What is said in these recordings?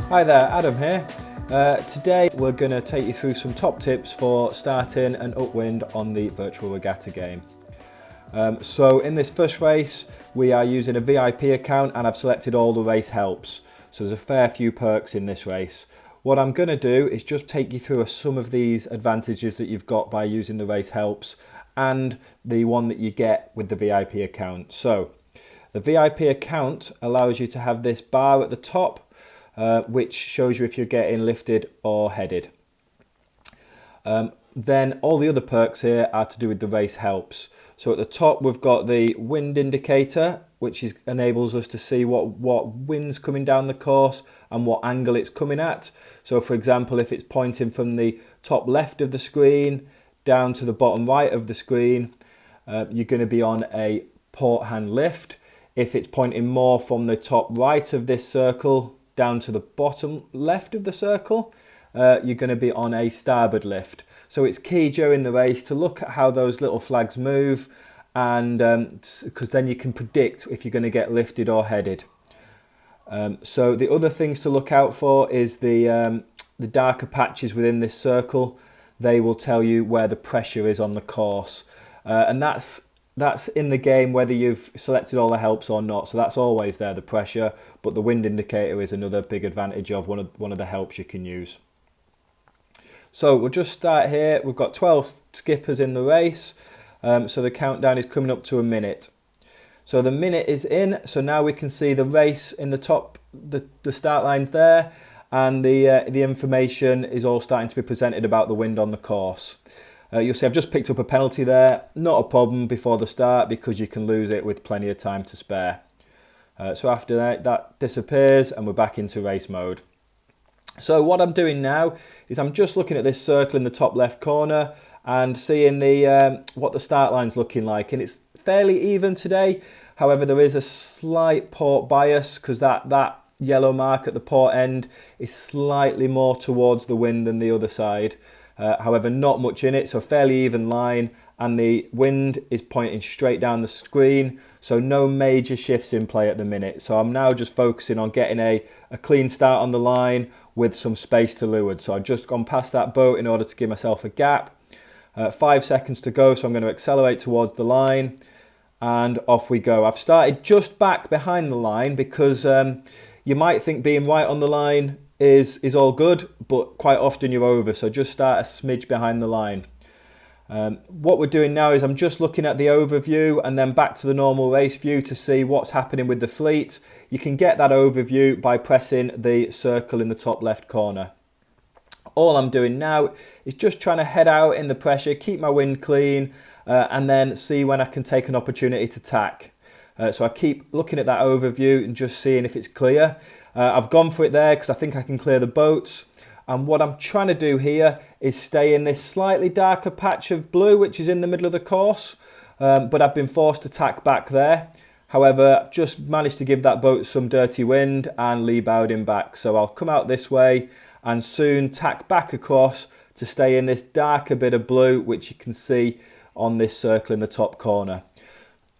Hi there, Adam here. Today we're going to take you through some top tips for starting and upwind on the virtual regatta game. So in this first race we are using a VIP account and I've selected all the race helps. So there's a fair few perks in this race. What I'm going to do is just take you through some of these advantages that you've got by using the race helps and the one that you get with the VIP account. So the VIP account allows you to have this bar at the top which shows you if you're getting lifted or headed. Then all the other perks here are to do with the race helps. So at the top we've got the wind indicator, which enables us to see what wind's coming down the course and what angle it's coming at. So for example, if it's pointing from the top left of the screen down to the bottom right of the screen, you're going to be on a port hand lift. If it's pointing more from the top right of this circle down to the bottom left of the circle, you're going to be on a starboard lift. So it's key during the race to look at how those little flags move, and because then you can predict if you're going to get lifted or headed. So the other things to look out for is the darker patches within this circle. They will tell you where the pressure is on the course, and that's in the game whether you've selected all the helps or not. So that's always there, the pressure, but the wind indicator is another big advantage of one of the helps you can use. So we'll just start here. We've got 12 skippers in the race, so the countdown is coming up to a minute. So the minute is in, so now we can see the race in the top, the start line's there, and the information is all starting to be presented about the wind on the course. You'll see I've just picked up a penalty there, not a problem before the start because you can lose it with plenty of time to spare. So after that disappears and we're back into race mode. So what I'm doing now is I'm just looking at this circle in the top left corner and seeing what the start line's looking like, and it's fairly even today. However, there is a slight port bias because that yellow mark at the port end is slightly more towards the wind than the other side. However, not much in it, so fairly even line, and the wind is pointing straight down the screen, so no major shifts in play at the minute. So I'm now just focusing on getting a clean start on the line with some space to leeward. So I've just gone past that boat in order to give myself a gap. 5 seconds to go, so I'm going to accelerate towards the line, and off we go. I've started just back behind the line because you might think being right on the line is all good, but quite often you're over, so just start a smidge behind the line. What we're doing now is I'm just looking at the overview and then back to the normal race view to see what's happening with the fleet. You can get that overview by pressing the circle in the top left corner. All I'm doing now is just trying to head out in the pressure, keep my wind clean, and then see when I can take an opportunity to tack. So I keep looking at that overview and just seeing if it's clear. I've gone for it there because I think I can clear the boats. And what I'm trying to do here is stay in this slightly darker patch of blue, which is in the middle of the course. But I've been forced to tack back there. However, I've just managed to give that boat some dirty wind and lee bowed him back. So I'll come out this way and soon tack back across to stay in this darker bit of blue, which you can see on this circle in the top corner.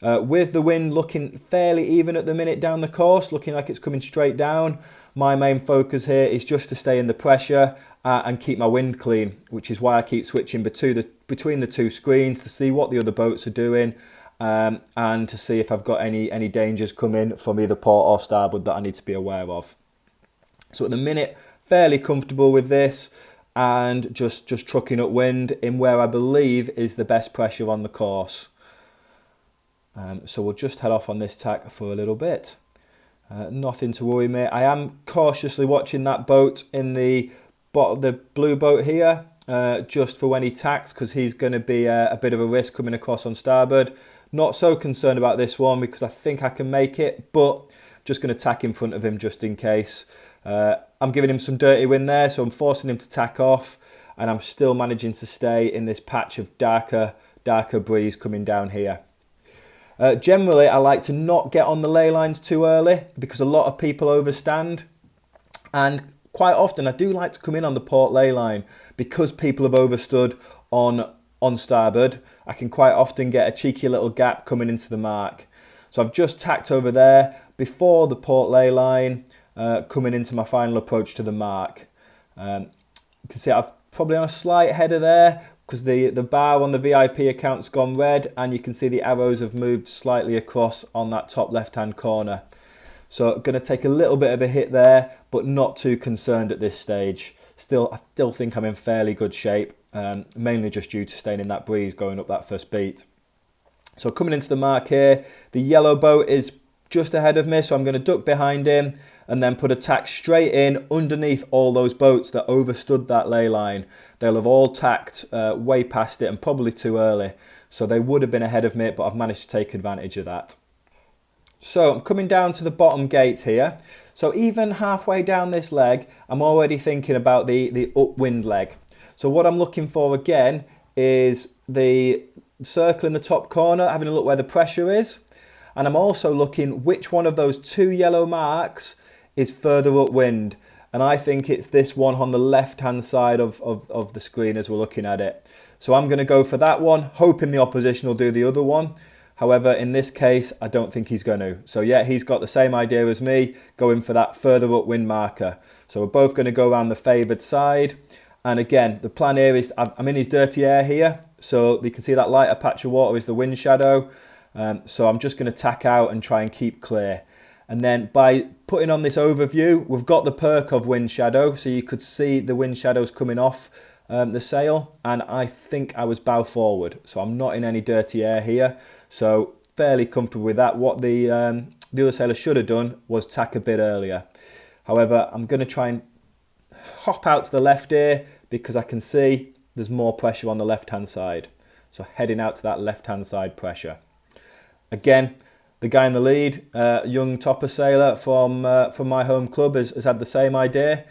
With the wind looking fairly even at the minute down the course, looking like it's coming straight down, my main focus here is just to stay in the pressure and keep my wind clean, which is why I keep switching between the two screens to see what the other boats are doing and to see if I've got any dangers coming from either port or starboard that I need to be aware of. So at the minute, fairly comfortable with this and just trucking upwind in where I believe is the best pressure on the course. So we'll just head off on this tack for a little bit. Nothing to worry me. I am cautiously watching that boat in the blue boat here, just for when he tacks, because he's going to be a bit of a risk coming across on starboard. Not so concerned about this one because I think I can make it, but just going to tack in front of him just in case. I'm giving him some dirty wind there, so I'm forcing him to tack off, and I'm still managing to stay in this patch of darker breeze coming down here. Generally, I like to not get on the ley lines too early because a lot of people overstand, and quite often I do like to come in on the port ley line because people have overstood on starboard. I can quite often get a cheeky little gap coming into the mark. So I've just tacked over there before the port ley line, coming into my final approach to the mark. You can see I've probably on a slight header there because the bar on the VIP account's gone red, and you can see the arrows have moved slightly across on that top left hand corner. So I'm going to take a little bit of a hit there, but not too concerned at this stage. I still think I'm in fairly good shape, mainly just due to staying in that breeze going up that first beat. So coming into the mark here, the yellow boat is just ahead of me, so I'm going to duck behind him and then put a tack straight in underneath all those boats that overstood that ley line. They'll have all tacked way past it and probably too early, so they would have been ahead of me, but I've managed to take advantage of that. So I'm coming down to the bottom gate here. So even halfway down this leg, I'm already thinking about the upwind leg. So what I'm looking for again is the circle in the top corner, having a look where the pressure is. And I'm also looking which one of those two yellow marks is further upwind. And I think it's this one on the left-hand side of the screen as we're looking at it. So I'm going to go for that one, hoping the opposition will do the other one. However, in this case, I don't think he's going to. So yeah, he's got the same idea as me, going for that further upwind marker. So we're both going to go around the favoured side. And again, the plan here is, I'm in his dirty air here. So you can see that lighter patch of water is the wind shadow. So I'm just going to tack out and try and keep clear. And then by putting on this overview, we've got the perk of wind shadow. So you could see the wind shadows coming off the sail. And I think I was bow forward. So I'm not in any dirty air here. So fairly comfortable with that. What the other sailor should have done was tack a bit earlier. However, I'm going to try and hop out to the left here because I can see there's more pressure on the left-hand side. So heading out to that left-hand side pressure. Again, the guy in the lead, young topper sailor from my home club, has had the same idea,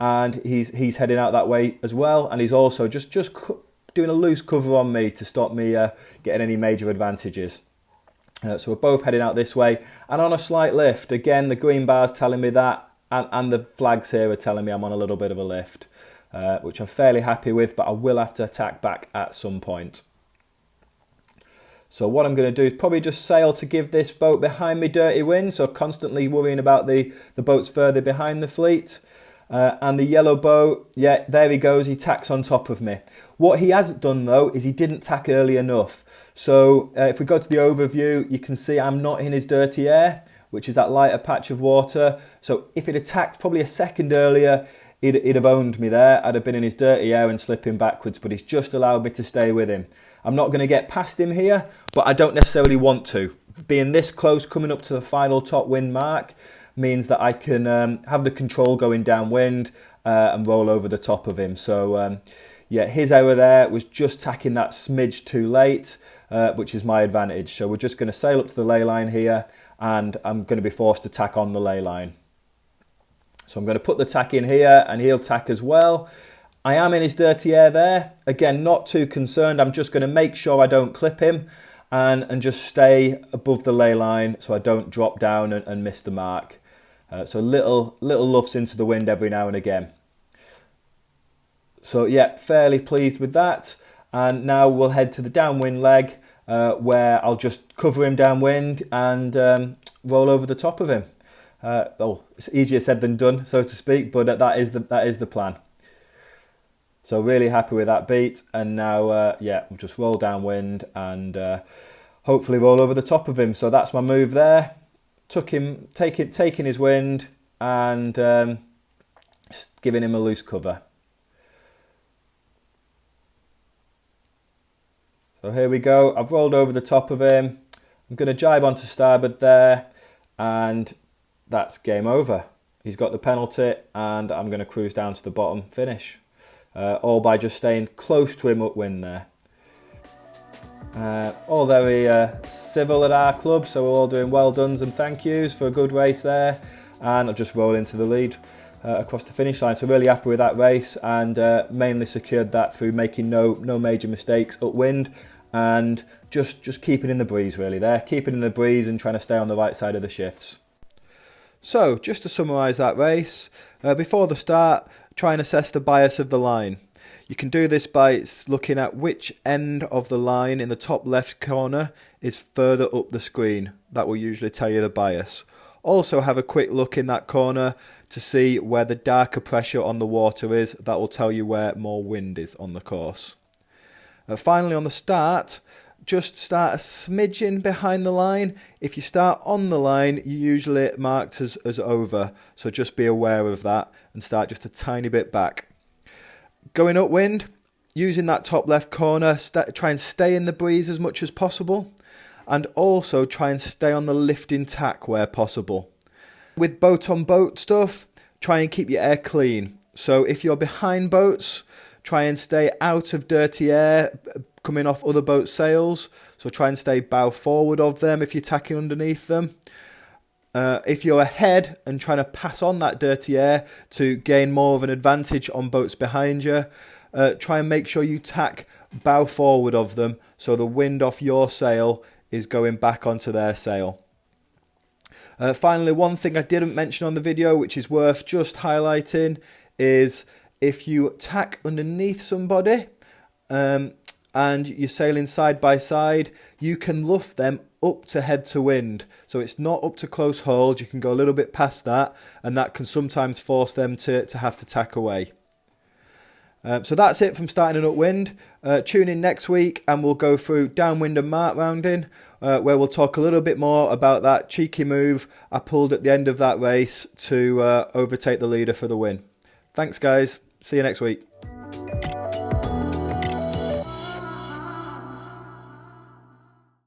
and he's heading out that way as well. And he's also just doing a loose cover on me to stop me getting any major advantages. So we're both heading out this way and on a slight lift. Again, the green bar's telling me that, and the flags here are telling me I'm on a little bit of a lift, which I'm fairly happy with, but I will have to attack back at some point. So what I'm going to do is probably just sail to give this boat behind me dirty wind, so constantly worrying about the boats further behind the fleet. And the yellow boat, yeah, there he goes, he tacks on top of me. What he hasn't done though is he didn't tack early enough. So if we go to the overview, you can see I'm not in his dirty air, which is that lighter patch of water. So if he'd attacked probably a second earlier, he'd have owned me there. I'd have been in his dirty air and slipping backwards, but he's just allowed me to stay with him. I'm not going to get past him here, but I don't necessarily want to. Being this close, coming up to the final top wind mark, means that I can have the control going downwind and roll over the top of him. So yeah, his error there was just tacking that smidge too late, which is my advantage. So we're just going to sail up to the ley line here, and I'm going to be forced to tack on the ley line. So I'm going to put the tack in here, and he'll tack as well. I am in his dirty air there. Again, not too concerned. I'm just going to make sure I don't clip him and just stay above the ley line so I don't drop down and miss the mark. So little luffs into the wind every now and again. So yeah, fairly pleased with that. And now we'll head to the downwind leg where I'll just cover him downwind and roll over the top of him. It's easier said than done, so to speak, but that is the plan. So really happy with that beat. And now, yeah, we'll just roll downwind and hopefully roll over the top of him. So that's my move there. Taking his wind and giving him a loose cover. So here we go. I've rolled over the top of him. I'm going to jibe onto starboard there, and that's game over. He's got the penalty, and I'm going to cruise down to the bottom finish, all by just staying close to him upwind there. All very civil at our club, so we're all doing well dones and thank yous for a good race there, and I'll just roll into the lead across the finish line. So really happy with that race, and mainly secured that through making no major mistakes upwind and just keeping in the breeze really there, keeping in the breeze and trying to stay on the right side of the shifts. So just to summarise that race, before the start, try and assess the bias of the line. You can do this by looking at which end of the line in the top left corner is further up the screen. That will usually tell you the bias. Also have a quick look in that corner to see where the darker pressure on the water is. That will tell you where more wind is on the course. Finally, on the start, just start a smidgen behind the line. If you start on the line, you usually marked as over, so just be aware of that and start just a tiny bit back. Going upwind, using that top left corner, try and stay in the breeze as much as possible, and also try and stay on the lifting tack where possible. With boat on boat stuff, try and keep your air clean. So if you're behind boats, try and stay out of dirty air coming off other boat sails. So try and stay bow forward of them if you're tacking underneath them. If you're ahead and trying to pass on that dirty air to gain more of an advantage on boats behind you, try and make sure you tack bow forward of them so the wind off your sail is going back onto their sail. Finally, one thing I didn't mention on the video, which is worth just highlighting, is if you tack underneath somebody and you're sailing side by side, you can luff them up to head to wind. So it's not up to close hold, you can go a little bit past that, and that can sometimes force them to have to tack away. So that's it from Starting and Upwind. Tune in next week and we'll go through downwind and mark rounding, where we'll talk a little bit more about that cheeky move I pulled at the end of that race to overtake the leader for the win. Thanks guys, see you next week.